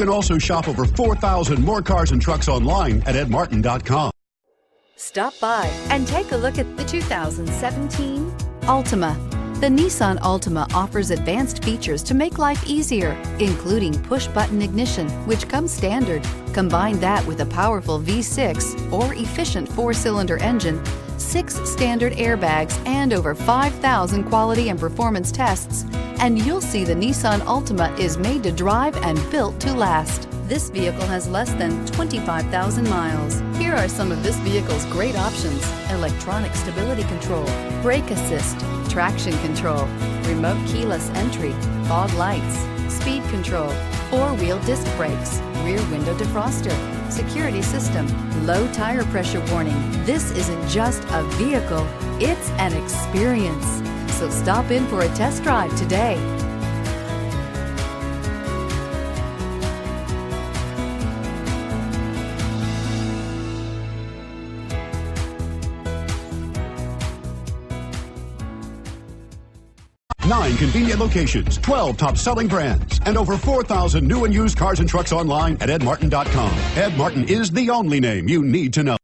You can also shop over 4,000 more cars and trucks online at edmartin.com. Stop by and take a look at the 2017 Altima. The Nissan Altima offers advanced features to make life easier, including push-button ignition, which comes standard. Combine that with a powerful V6 or efficient 4-cylinder engine, 6 standard airbags, and over 5,000 quality and performance tests, and you'll see the Nissan Altima is made to drive and built to last. This vehicle has less than 25,000 miles. Here are some of this vehicle's great options: electronic stability control, brake assist, traction control, remote keyless entry, fog lights, speed control, 4-wheel disc brakes, rear window defroster, security system, low tire pressure warning. This isn't just a vehicle, it's an experience. So stop in for a test drive today. Nine convenient locations, 12 top-selling brands, and over 4,000 new and used cars and trucks online at edmartin.com. Ed Martin is the only name you need to know.